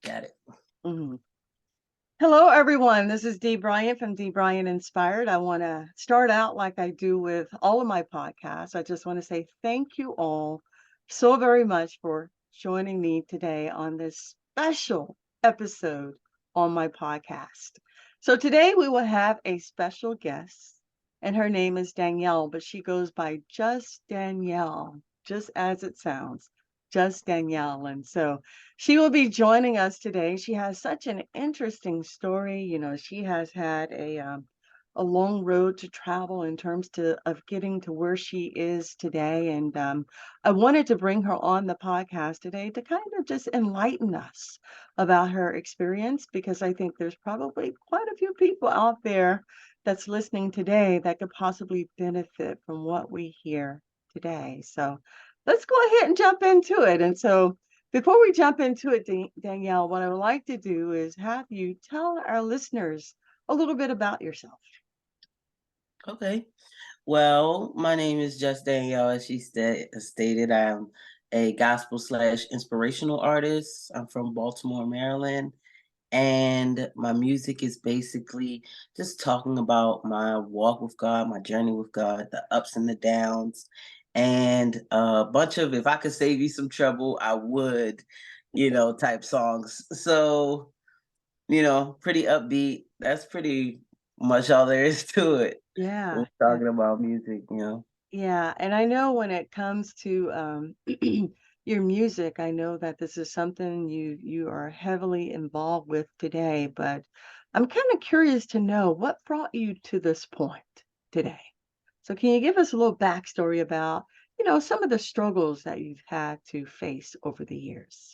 Got it. Mhm. Hello, everyone. This is Dee Bryant from Dee Bryant Inspired. I want to start out like I do with all of my podcasts. I just want to say thank you all so very much for joining me today on this special episode on my podcast. So, today we will have a special guest, and her name is Danielle, but she goes by Just Danielle, just as it sounds, Just Danielle. And so, she will be joining us today. She has such an interesting story. You know, she has had a long road to travel in terms of getting to where she is today. And I wanted to bring her on the podcast today to kind of just enlighten us about her experience because I think there's probably quite a few people out there that's listening today that could possibly benefit from what we hear today. So let's go ahead and jump into it. And so before we jump into it, Danielle, what I would like to do is have you tell our listeners a little bit about yourself. Okay. Well, my name is JustDanielle. As she stated, I'm a gospel slash inspirational artist. I'm from Baltimore, Maryland. And my music is basically just talking about my walk with God, my journey with God, the ups and the downs, and a bunch of, if I could save you some trouble, I would, type songs. So, pretty upbeat. That's pretty much all there is to it. Yeah, We're yeah, talking about music. yeah. And I know when it comes to your music, I know that this is something you are heavily involved with today, but I'm kind of curious to know what brought you to this point today. So can you give us a little backstory about, some of the struggles that you've had to face over the years?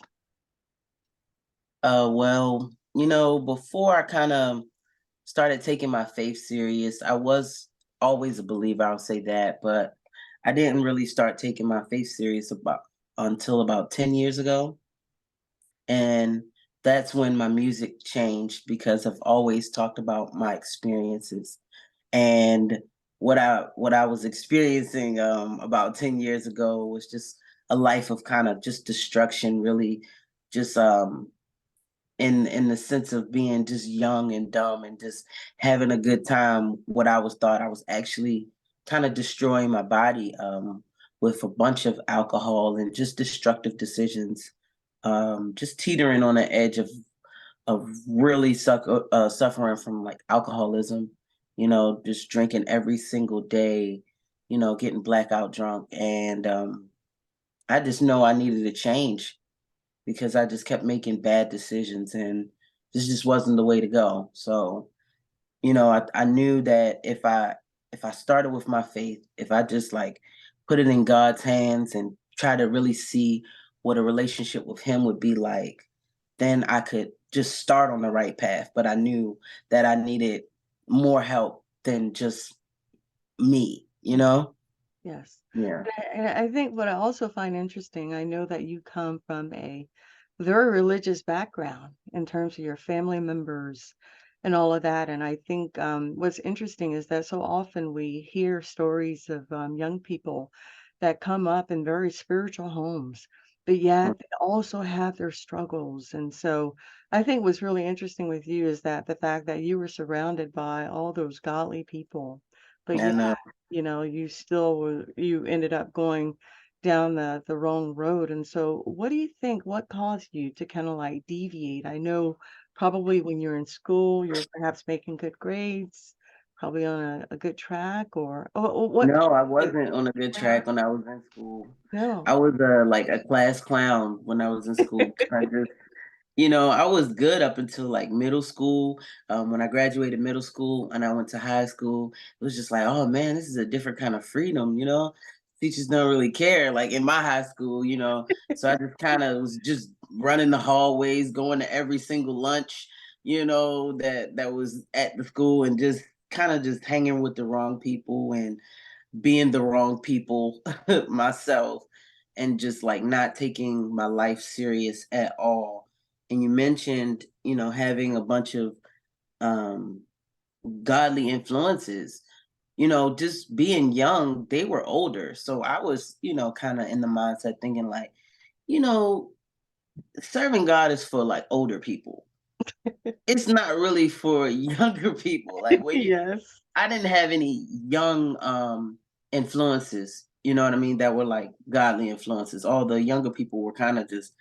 Well, before I kind of started taking my faith serious, I was always a believer, I'll say that, but I didn't really start taking my faith serious about until about 10 years ago. And that's when my music changed because I've always talked about my experiences. And what I was experiencing about 10 years ago was just a life of kind of just destruction, really just in the sense of being just young and dumb and just having a good time. What I was thought I was actually kind of destroying my body with a bunch of alcohol and just destructive decisions, just teetering on the edge of really suffering from like alcoholism, just drinking every single day, getting blackout drunk. And I just know I needed a change because I just kept making bad decisions and this just wasn't the way to go. So, I knew that if I started with my faith, if I just like put it in God's hands and try to really see what a relationship with him would be like, then I could just start on the right path. But I knew that I needed more help than just me. Yes. Yeah. And I think what I also find interesting, I know that you come from a very religious background in terms of your family members and all of that. And I think what's interesting is that so often we hear stories of young people that come up in very spiritual homes, but yet they also have their struggles. And so I think what's really interesting with you is that the fact that you were surrounded by all those godly people, but yet And you ended up going down the wrong road. And so what do you think, what caused you to kind of like deviate? I know probably when you're in school, you're perhaps making good grades, probably on a good track or what No, I do you think wasn't on a good went on? track when I was in school. No. I was like a class clown when I was in school. I was good up until like middle school. When I graduated middle school and I went to high school, it was just like, oh man, this is a different kind of freedom. Teachers don't really care, like in my high school. So I just kind of was just running the hallways, going to every single lunch, that was at the school and just kind of just hanging with the wrong people and being the wrong people myself and just like not taking my life serious at all. And you mentioned, having a bunch of um godly influences, just being young, they were older. So I was, kind of in the mindset thinking like, you know, serving God is for like older people. It's not really for younger people. Like when you Yes. I didn't have any young influences, you know what I mean, that were like godly influences. All the younger people were kind of just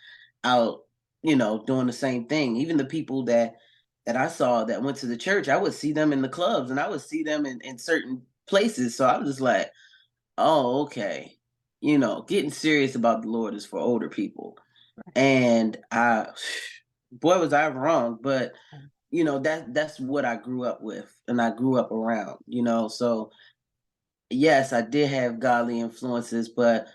out, doing the same thing. Even the people that I saw that went to the church, I would see them in the clubs and I would see them in certain places. So I was just like, oh, okay. Getting serious about the Lord is for older people. And I boy was I wrong, but that's what I grew up with and I grew up around, so yes, I did have godly influences, but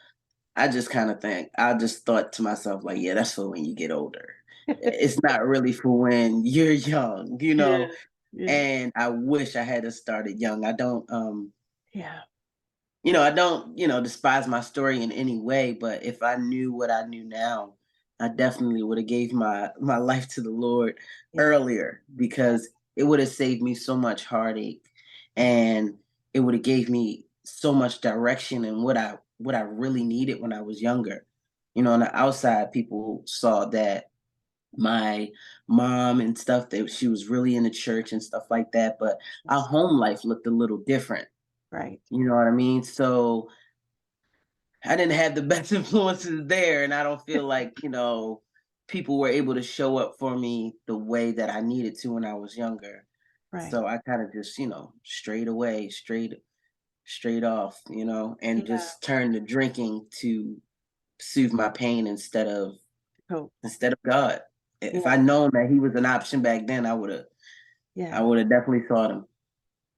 I just thought to myself, like, yeah, that's for when you get older. It's not really for when you're young, Yeah. Yeah. and I wish I had started young. Yeah. I don't, despise my story in any way, but if I knew what I knew now, I definitely would have gave my life to the Lord Yeah. earlier because it would have saved me so much heartache and it would have gave me so much direction and what I really needed when I was younger. On the outside, people saw that my mom and stuff that she was really in the church and stuff like that, but our Yes. home life looked a little different. Right. You know what I mean? So I didn't have the best influences there, and I don't feel like, people were able to show up for me the way that I needed to when I was younger. Right. So I kind of just, strayed away, straight off, and Yeah. just turned to drinking to soothe my pain Cool. instead of God. If Yeah. I'd known that he was an option back then, I Yeah. would have definitely sought him.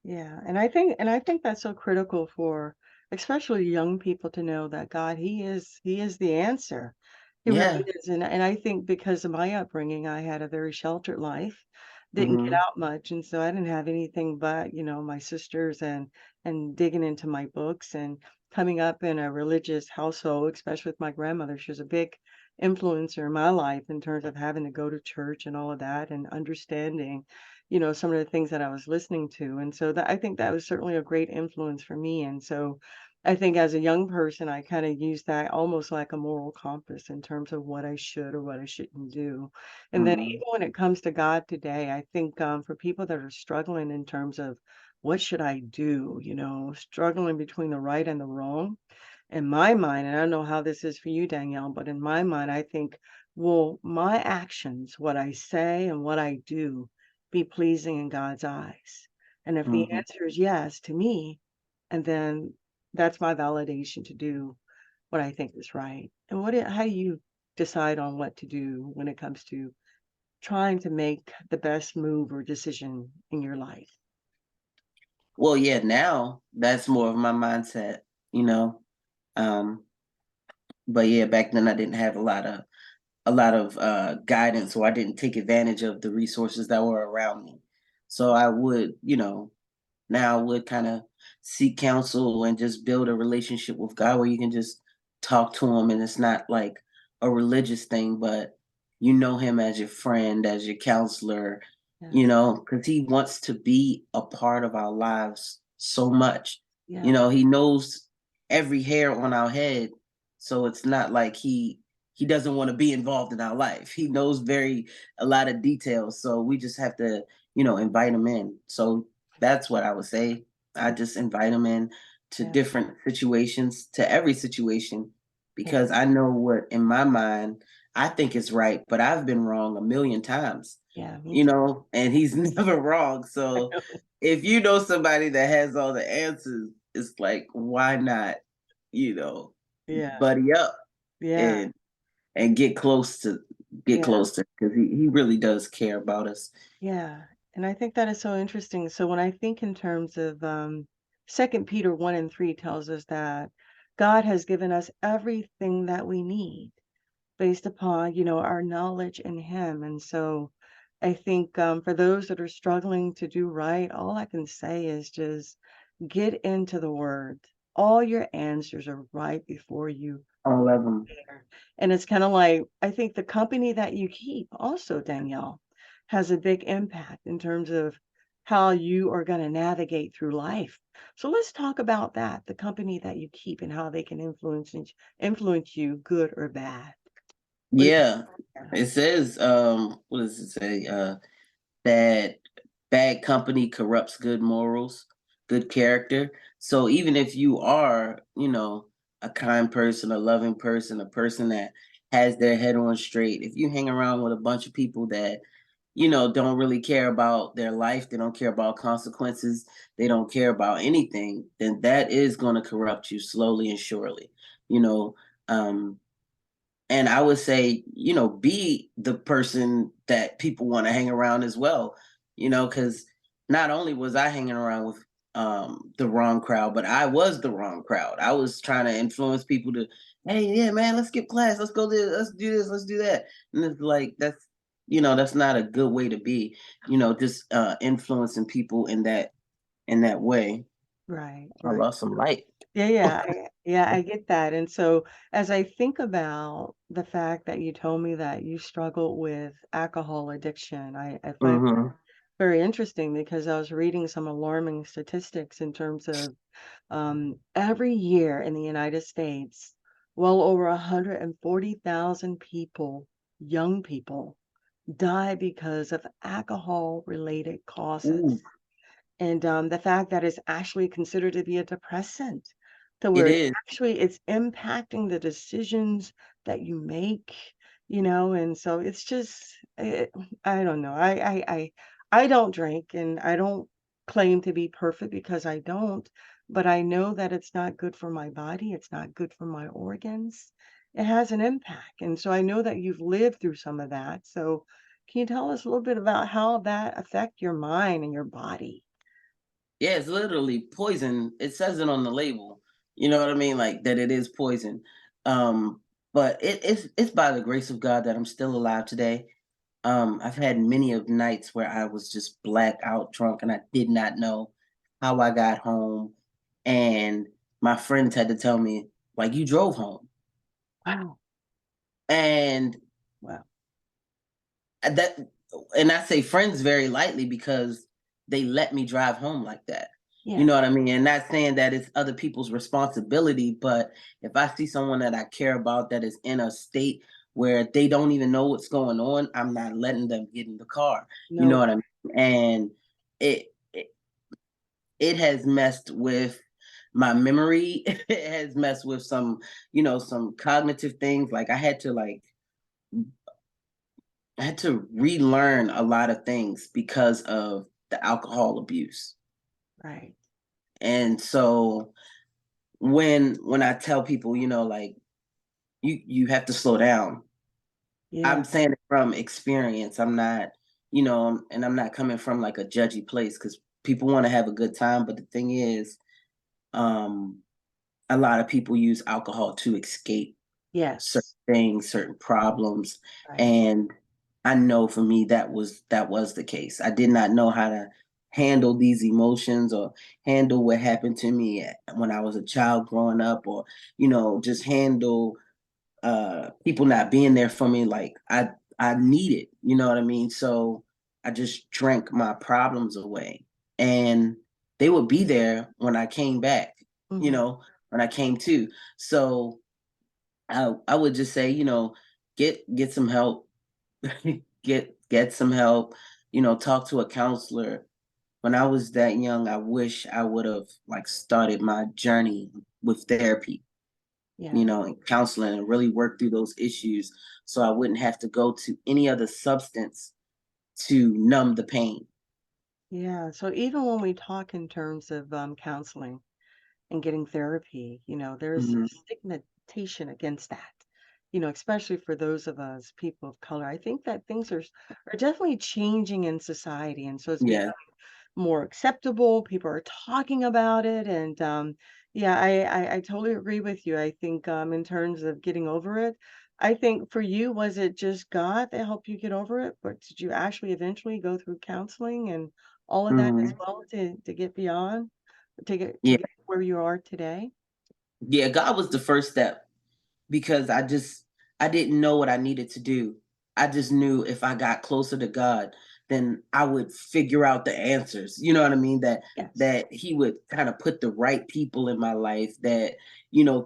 Yeah, and I think that's so critical for especially young people to know that God, He is the answer. He really Yeah. is. And I think because of my upbringing, I had a very sheltered life, didn't get Hmm. out much, and so I didn't have anything but, my sisters and digging into my books and coming up in a religious household, especially with my grandmother. She was a big influencer in my life in terms of having to go to church and all of that and understanding some of the things that I was listening to. And so that I think that was certainly a great influence for me. And so I think as a young person, I kind of used that almost like a moral compass in terms of what I should or what I shouldn't do. And then Hmm. even when it comes to God today, I think for people that are struggling in terms of what should I do, struggling between the right and the wrong, in my mind, and I don't know how this is for you, Danielle, but in my mind, I think, will my actions, what I say and what I do, be pleasing in God's eyes? And if the Hmm. answer is yes to me, and then that's my validation to do what I think is right. And how do you decide on what to do when it comes to trying to make the best move or decision in your life? Well, yeah, now that's more of my mindset, you know. Um, but yeah, back then I didn't have a lot of guidance, so I didn't take advantage of the resources that were around me. So I would, now I would kind of seek counsel and just build a relationship with God where you can just talk to him and it's not like a religious thing, but you know him as your friend, as your counselor, Yes. because he wants to be a part of our lives so much. Yeah. He knows every hair on our head. So it's not like he doesn't want to be involved in our life. He knows very a lot of details. So we just have to, invite him in. So that's what I would say. I just invite him in to Yeah. different situations, to every situation, Yeah. because I know what in my mind I think is right, but I've been wrong a million times, Yeah. Me too. and he's never wrong. So if you know somebody that has all the answers, it's like, why not, you know, Yeah. buddy up Yeah. and get close to Yeah. because he really does care about us. Yeah, and I think that is so interesting. So when I think in terms of 2 Peter 1 and 3 tells us that God has given us everything that we need based upon, our knowledge in Him. And so I think for those that are struggling to do right, all I can say is just get into the Word. All your answers are right before you All of them. there. And it's kind of like, I think the company that you keep also, Danielle, has a big impact in terms of how you are going to navigate through life. So let's talk about that, the company that you keep and how they can influence you, good or bad. What do you Yeah. It says, what does it say? That bad company corrupts good morals, good character. So even if you are, a kind person, a loving person, a person that has their head on straight, if you hang around with a bunch of people that, don't really care about their life, they don't care about consequences, they don't care about anything, then that is going to corrupt you slowly and surely. You know, um, and I would say, be the person that people want to hang around as well, because not only was I hanging around with the wrong crowd, but I was the wrong crowd. I was trying to influence people to, hey, yeah, man, let's skip class, let's go there, let's do this, let's do that. And it's like that's not a good way to be, just influencing people in that way. Right, I right. lost some light. Yeah, I get that, and so, as I think about the fact that you told me that you struggle with alcohol addiction, I find that Hmm. very interesting because I was reading some alarming statistics in terms of, every year in the United States, well over 140,000 people, young people, die because of alcohol-related Ooh, causes. And, the fact that it's actually considered to be a depressant, to it where is. it's impacting the decisions that you make, and so it's just, I don't know. I don't drink, and I don't claim to be perfect because I don't, but I know that it's not good for my body, it's not good for my organs. It has an impact, and so I know that you've lived through some of that, so can you tell us a little bit about how that affect your mind and your body? Yeah, it's literally poison. It says it on the label. You know what I mean? Like that it is poison. Um, but it's by the grace of God that I'm still alive today. I've had many of nights where I was just black out drunk and I did not know how I got home. And my friends had to tell me, like, you drove home. Wow. And Wow. that and I say friends very lightly because they let me drive home like that. You Yeah. know what I mean? And not saying that it's other people's responsibility, but if I see someone that I care about that is in a state where they don't even know what's going on, I'm not letting them get in the car. You know No. what I mean? And it it, it has messed with my memory. It has messed with some cognitive things. Like I had to relearn a lot of things because of the alcohol abuse. Right. And so when I tell people, like you have to slow down. Yeah. I'm saying it from experience. I'm not, and I'm not coming from like a judgy place because people want to have a good time. But the thing is, um, a lot of people use alcohol to escape certain Yes. things, certain problems. Right. And I know for me that was the case. I did not know how to handle these emotions or handle what happened to me when I was a child growing up, or just handle people not being there for me like I needed, you know what I mean? So I just drank my problems away. And they would be there when I came back, you Mhm. know, when I came to. So I would just say, get some help, get some help, talk to a counselor. When I was that young, I wish I would have like started my journey with therapy, Yeah. and counseling and really work through those issues so I wouldn't have to go to any other substance to numb the pain. Yeah. So even when we talk in terms of counseling and getting therapy, there's a Mhm. stigmatization against that. Especially for those of us people of color. I think that things are definitely changing in society, and so it's Yeah. more acceptable. People are talking about it, and yeah, I totally agree with you. I think in terms of getting over it, I think for you, was it just God that helped you get over it, but did you actually eventually go through counseling and all of that as Mhm. well to get beyond, to get Yeah. where you are today? Yeah, God was the first step because I didn't know what I needed to do. I just knew if I got closer to God, then I would figure out the answers. You know what I mean? That Yes. that he would kind of put the right people in my life, that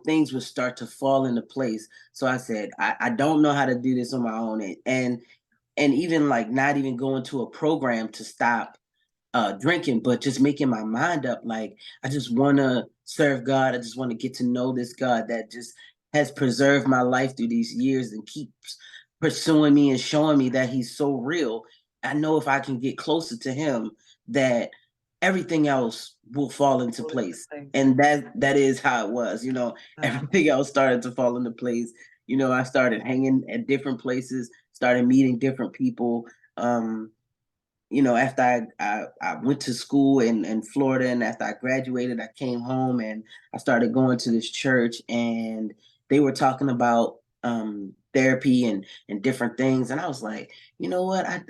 things would start to fall into place. So I said, I don't know how to do this on my own. And even like not even going to a program to stop drinking, but just making my mind up. Like, I just want to serve God. I just want to get to know this God that just has preserved my life through these years and keeps pursuing me and showing me that He's so real. I know if I can get closer to Him, that everything else will fall into All into place. place. And that is how it was. Wow. Everything else started to fall into place. I started hanging at different places, started meeting different people. After I went to school in Florida, and after I graduated, I came home and I started going to this church, and they were talking about therapy and different things. And I was like, you know what? I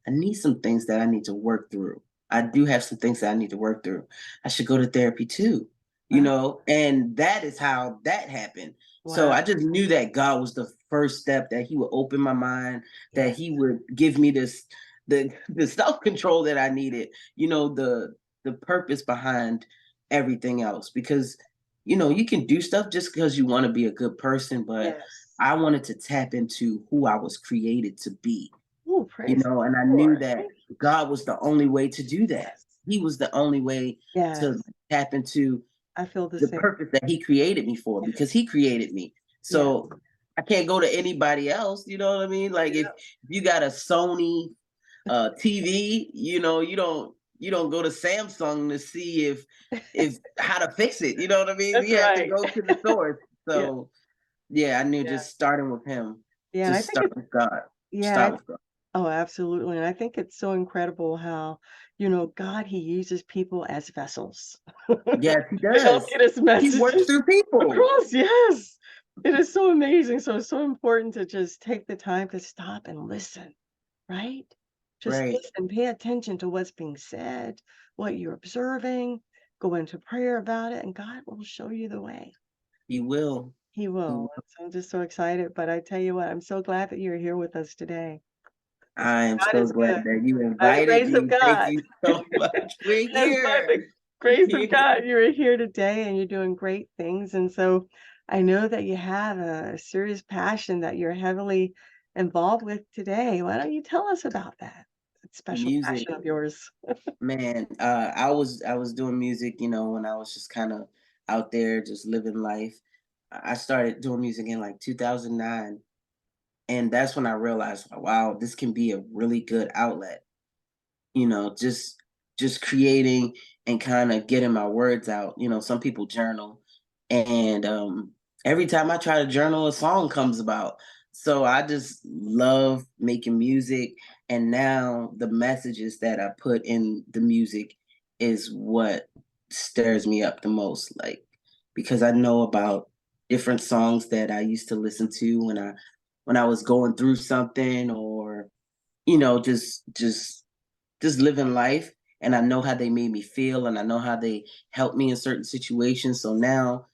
need some things that I need to work through. I do have some things that I need to work through. I should go to therapy too, Wow. and that is how that happened. So Wow. I just knew that God was the first step, that He would open my mind, that Yes. He would give me the self-control that I needed, the purpose behind everything else. Because you can do stuff just because you want to be a good person, but Yes. I wanted to tap into who I was created to be. Oh, praise And I the knew Lord. that Thank you. God was the only way to do that. Yes. He was the only way to Yes. tap into I feel the the same. purpose that He created me for, Yes. because He created me. Yes. So I can't go to anybody else, you know what I mean? Like, if Yeah. you got a Sony TV, you don't go to Samsung to see if how to fix it. You know what I mean? That's We have to right. go to the source. Yeah. So yeah, I knew Yeah. just starting with Him, Yeah. And I just think start it's with God. yeah, Start with God. oh, absolutely. And I think it's so incredible how, God, He uses people as vessels Yes, He to help does. get His He works messages through people. across. Yes. It is so amazing. So it's so important to just take the time to stop and listen, right? Just Right. listen, pay attention to what's being said, what you're observing, go into prayer about it, and God will show you the way. He will. He He will. will. And so I'm just so excited. But I tell you what, I'm so glad that you're here with us today. Because I am God so is glad good. that you By the invited grace of me. Thank God. you so much. We're Yes, by here. the grace of God, you're here today and you're doing great things. And so I know that you have a serious passion that you're heavily involved with today. Why don't you tell us about that? That special Music. passion of yours. Man, I was doing music, when I was just kind of out there just living life. I started doing music in like 2009, and that's when I realized, wow, this can be a really good outlet. Just creating and kind of getting my words out. Some people journal, and every time I try to journal, a song comes about. So I just love making music, and now the messages that I put in the music is what stirs me up the most. Like, because I know about different songs that I used to listen to when I was going through something, or just living life, and I know how they made me feel, and I know how they helped me in certain situations. So now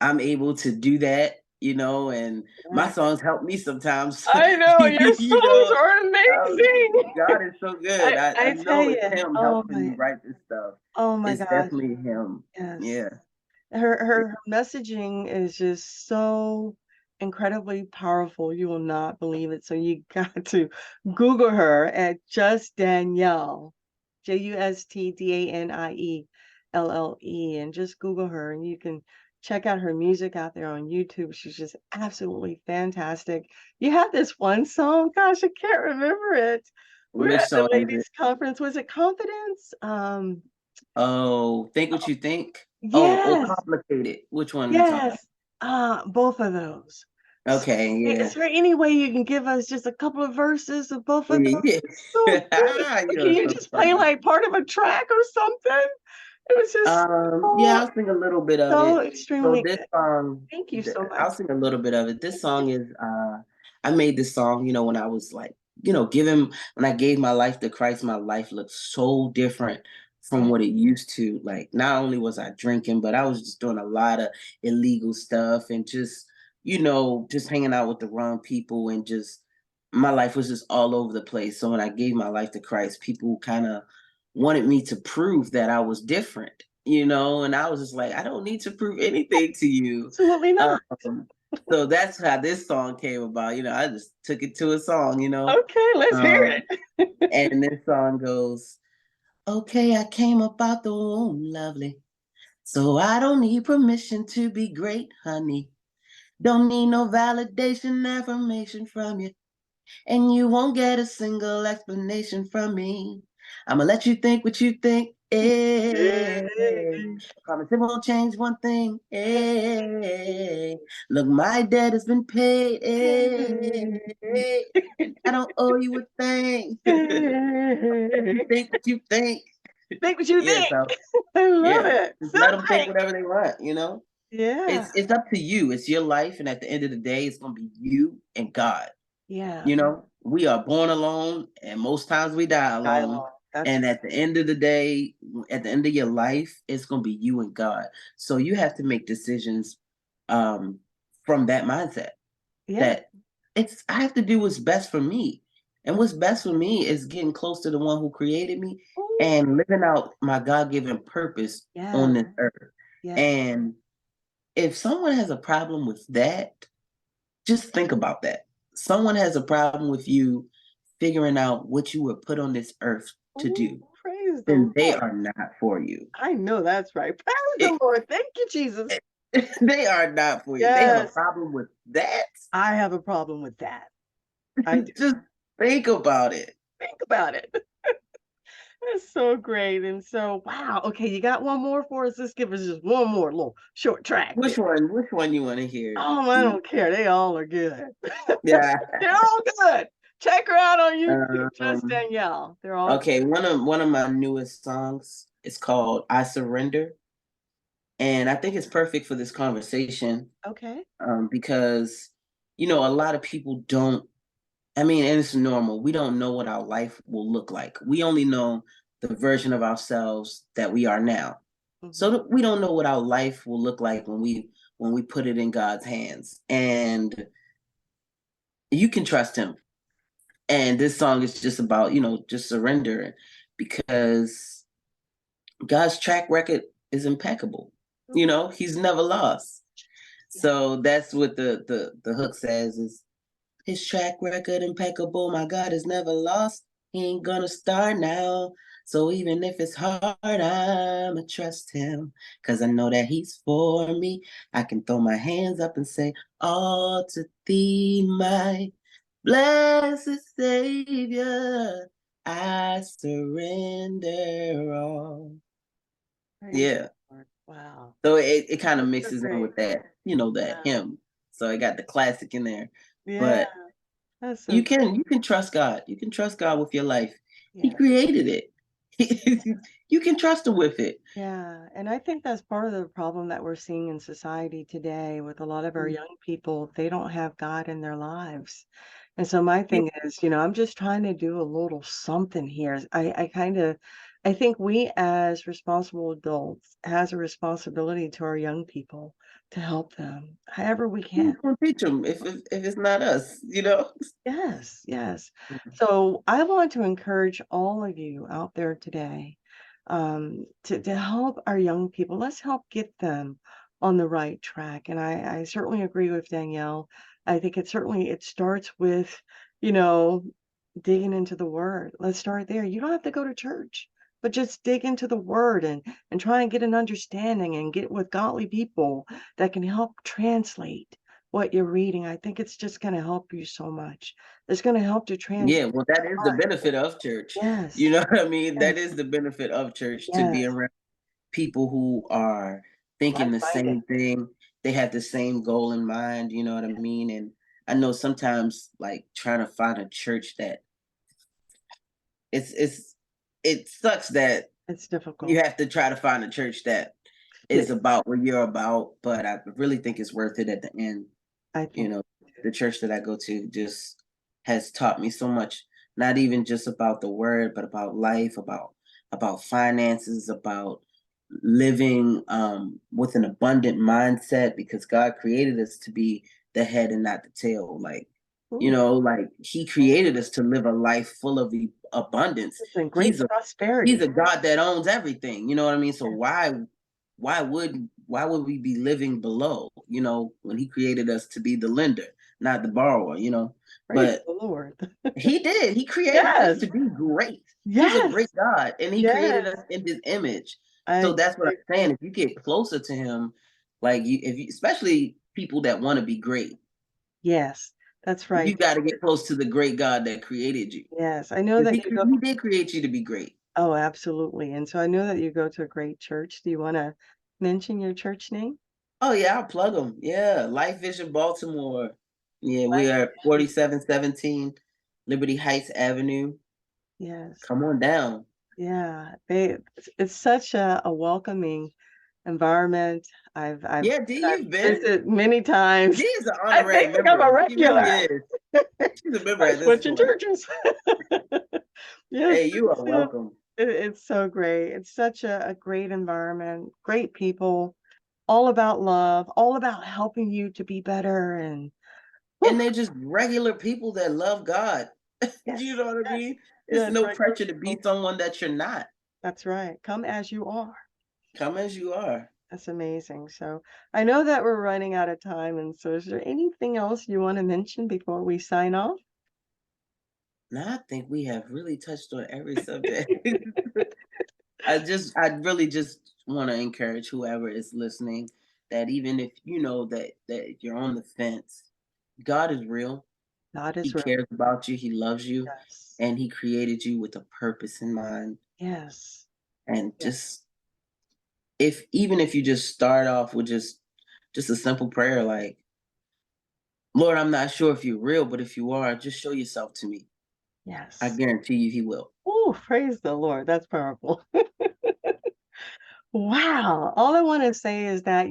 I'm able to do that, and my Right. songs help me sometimes. I know your you songs know, are um, amazing. God is so good. I I tell know it's you, Him helping me write this stuff. oh my It's gosh, definitely Him. yes. Yeah. Her messaging is just so incredibly powerful. You will not believe it. So you got to Google her at Just Danielle, JustDanielle, and just Google her, and you can check out her music out there on YouTube. She's just absolutely fantastic. You have this one song, gosh, I can't remember it. We're Which at the song is it? ladies' conference. Was it Confidence? Oh, Think What You Think. Oh, Yes. Complicated. Which one are you talking Yes, both of those. about? So, Okay, is yeah. there any way you can give us just a couple of verses of both of those? Yeah. So good. Or can You're you so just play, funny. like, part of a track or something? It was just Yeah, so I'll sing a little bit of so it. So extremely this good. song, Thank you so much. I'll sing a little bit of it. This Thank you. song is, I made this song, when I was like, when I gave my life to Christ, my life looked so different from Yeah, what it used to. Like, not only was I drinking, but I was just doing a lot of illegal stuff, and just hanging out with the wrong people, and just my life was just all over the place. So when I gave my life to Christ, people kind of wanted me to prove that I was different, and I was just like, I don't need to prove anything to you. Absolutely not. Um, so that's how this song came about. I just took it to a song. Okay, let's hear Um, it. and this song goes, okay, I came up out the womb, lovely. So I don't need permission to be great, honey. Don't need no validation, affirmation from you. And you won't get a single explanation from me. I'ma let you think what you think. Promise it won't change one thing. Look, my debt has been paid. And I don't owe you a thing. You think what you think. Think what you Yeah, think. so I love yeah, it. just So let them think great. whatever they want. Yeah. It's up to you. It's your life, and at the end of the day, it's gonna be you and God. Yeah. We are born alone, and most times we die alone. Dialogue. That's And at the end of the day, at the end of your life, it's gonna be you and God. So you have to make decisions um, from that mindset. yeah. That I have to do what's best for me, and what's best for me is getting close to the one who created me Ooh, and living out my God-given purpose yeah. on this earth. Yeah. And if someone has a problem with that, just think about that. Someone has a problem with you figuring out what you were put on this earth to Ooh, do, praise the then they Lord. are not for you. I know that's right. Praise the It- Lord. Thank you, Jesus. they are not for you. They have a Yes. problem with that. I have a problem with that. I do. Just think about it. Think about it. That's so great. And so, wow. Okay, you got one more for us? Let's give us just one more little short track there. Which one? Which one you want to hear? Oh, I Dee? don't care. They all are good. Yeah. They're all good. Check her out on YouTube, Just Um, Danielle. They're all good. okay. One of my newest songs is called "I Surrender," and I think it's perfect for this conversation Okay. because a lot of people don't. I mean, and it's normal. We don't know what our life will look like. We only know the version of ourselves that we are now. So Hmm. we don't know what our life will look like when we put it in God's hands. And you can trust him. And this song is just about, just surrender because God's track record is impeccable. He's never lost. Yeah. So that's what the hook says is his track record impeccable. My God is never lost. He ain't gonna start now. So even if it's hard, I'ma trust him. Cause I know that he's for me. I can throw my hands up and say, all to thee, my blessed Savior. I surrender all. Praise Yeah. the Lord. Wow. So it kind of That's so mixes in great. with that, that Yeah. hymn. So I got the classic in there. Yeah. But That's so you great. can you can trust God. You can trust God with your life. He Yeah. created it. You can trust him with it. Yeah, and I think that's part of the problem that we're seeing in society today with a lot of our young people. They don't have God in their lives. And so my Yeah, thing is, I'm just trying to do a little something here. I think we as responsible adults has a responsibility to our young people to help them however we can. who's gonna teach them if it's not us? Yes, yes. So I want to encourage all of you out there today to help our young people. Let's help get them on the right track. And I certainly agree with Danielle. I think it starts with, you know, digging into the word. Let's start there. You don't have to go to church, but just dig into the word and try and get an understanding and get with godly people that can help translate what you're reading. I think it's just going to help you so much. It's going to help to translate Yeah, well, that is the heart. benefit of church. You Yes, know what I mean? yes, That is the benefit of church to be yes. around people who are thinking the Like-minded. same thing. They have the same goal in mind. You know what I mean? And I know sometimes like trying to find a church that it's it sucks that It's you difficult. have to try to find a church that Yeah, is about what you're about, but I really think it's worth it at the end. I You think know, the church that I go to just has taught me so much, not even just about the word, but about life, about finances, about living with an abundant mindset because God created us to be the head and not the tail. Like Ooh, Like he created us to live a life full of abundance. it's in great He's a he's prosperity. a God that owns everything. You know what I mean? So Yes, why would we be living below? When he created us to be the lender, not the borrower. praise But the Lord. he did. He created us Yes, to be great. He's a yes, great God, and he yes. created us in his image. I So that's what agree. I'm saying. If you get closer to him, like if you, especially people that want to be great, Yes, that's right. you got to get close to the great God that created you, Yes, I know because that you go. he did create you to be great. Oh, absolutely. And so I know that you go to a great church. Do you want to mention your church name? Oh yeah, I'll plug them. Yeah, Life Vision Baltimore. Yeah, we Life are at Vision. 4717 Liberty Heights Avenue. Yes. Come on down. Yeah. It's such a welcoming environment. I've Yeah, D, I've you've been. visited many D times. is an I honorary think I'm a member. She really regular. is. She's a member I at this switching point. churches. Yes, Hey, you are welcome. it's so great. It's such a great environment, great people, all about love, all about helping you to be better. And whew, And they're just regular people that love God. You yes, know what I yes, mean? It's yes, no regular pressure to be people. someone that you're not. That's right. Come as you are. Come as you are. That's amazing. So I know that we're running out of time. And so is there anything else you want to mention before we sign off? Now I think we have really touched on every subject. I really just want to encourage whoever is listening that even if you know that you're on the fence, God is real. God He is real. cares about you. He loves you, Yes. and he created you with a purpose in mind. Yes. And Yes. just if even if you just start off with just a simple prayer like, Lord, I'm not sure if you're real, but if you are, just show yourself to me. I Yes. guarantee you he will. Oh, praise the Lord. That's powerful. Wow. All I want to say is that,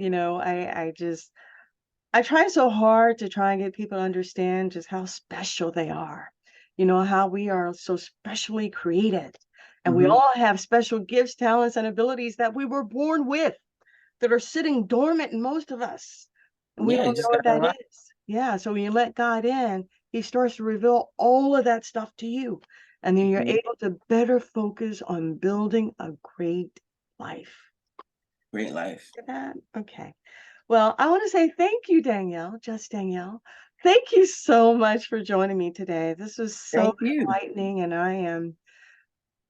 I try so hard to try and get people to understand just how special they are. How we are so specially created. And we Hmm. all have special gifts, talents, and abilities that we were born with that are sitting dormant in most of us. And we Yeah, you don't know just what gotta that lie. is. Yeah. So when you let God in, He starts to reveal all of that stuff to you. And then you're Mhm. able to better focus on building a great life. Great life. Get that? Okay. Well, I want to say thank you, Danielle, just Danielle. Thank you so much for joining me today. This was so Thank you. enlightening, and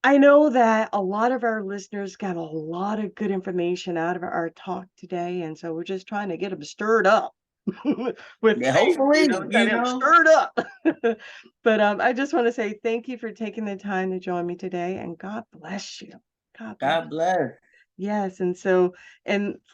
I know that a lot of our listeners got a lot of good information out of our talk today, and so we're just trying to get them stirred up with Yeah, faith, hopefully, trying to get 'em stirred up. But I just want to say thank you for taking the time to join me today, and God bless you. God bless. God bless. Yes, and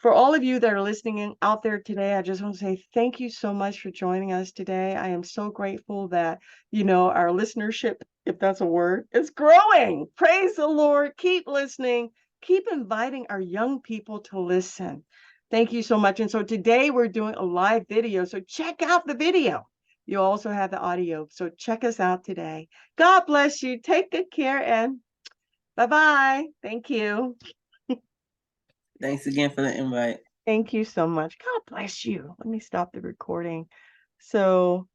for all of you that are listening in out there today, I just want to say thank you so much for joining us today. I am so grateful that, our listenership, if that's a word, is growing. Praise the Lord. Keep listening. Keep inviting our young people to listen. Thank you so much. And so today we're doing a live video, so check out the video. You also have the audio, so check us out today. God bless you. Take good care and bye-bye. Thank you. Thanks again for the invite. Thank you so much. God bless you. Let me stop the recording. So